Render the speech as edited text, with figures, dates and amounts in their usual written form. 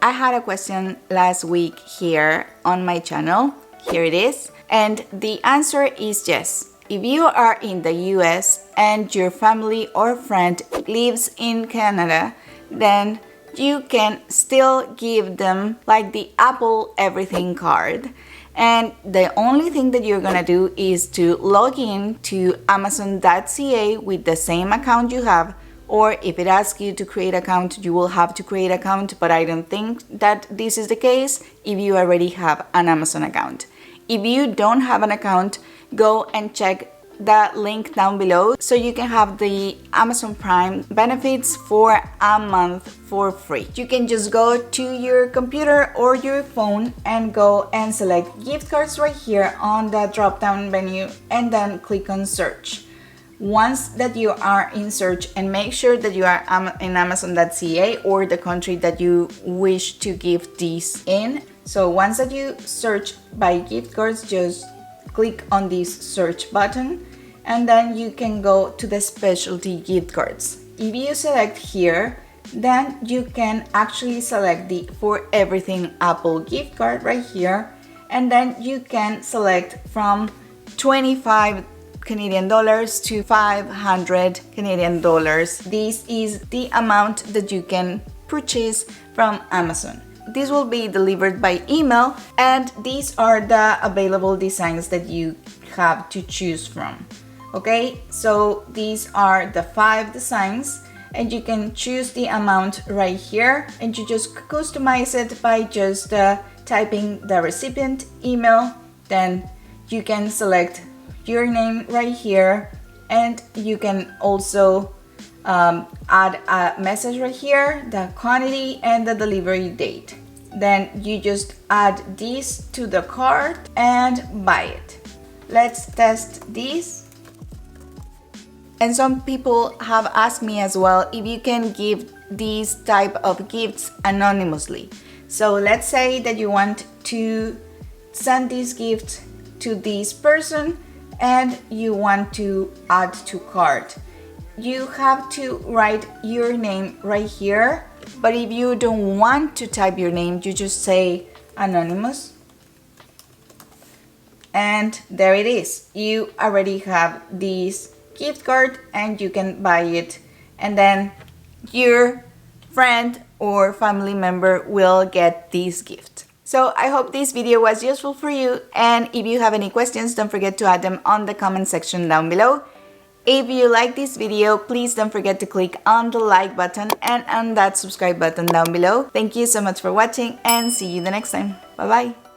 I had a question last week here on my channel. Here it is. And the answer is yes. If you are in the US and your family or friend lives in Canada, then you can still give them like the Apple Everything card. And the only thing that you're gonna do is to log in to Amazon.ca with the same account you have, or if it asks you to create an account, you will have to create an account, but I don't think that this is the case if you already have an Amazon account. If you don't have an account, go and check the link down below so you can have the Amazon Prime benefits for a month for free. You can just go to your computer or your phone and go and select gift cards right here on the drop down menu and then click on search. Once that you are in search, and make sure that you are in Amazon.ca or the country that you wish to give these in. So once that you search by gift cards, just click on this search button and then you can go to the specialty gift cards. If you select here, then you can actually select the For Everything Apple gift card right here, and then you can select from 25 Canadian dollars to 500 Canadian dollars. This is the amount that you can purchase from Amazon. This will be delivered by email, and these are the available designs that you have to choose from. Okay, so these are the 5 designs, and you can choose the amount right here, and you just customize it by just typing the recipient email. Then you can select your name right here, and you can also add a message right here, the quantity and the delivery date. Then you just add this to the cart and buy it. Let's test this. And some people have asked me as well if you can give these type of gifts anonymously. So let's say that you want to send this gift to this person and you want to add to cart. You have to write your name right here, but if you don't want to type your name, you just say anonymous. And there it is. You already have this gift card and you can buy it, and then your friend or family member will get this gift. So I hope this video was useful for you, and if you have any questions, don't forget to add them on the comment section down below. If you like this video, please don't forget to click on the like button and on that subscribe button down below. Thank you so much for watching, and see you the next time. Bye bye.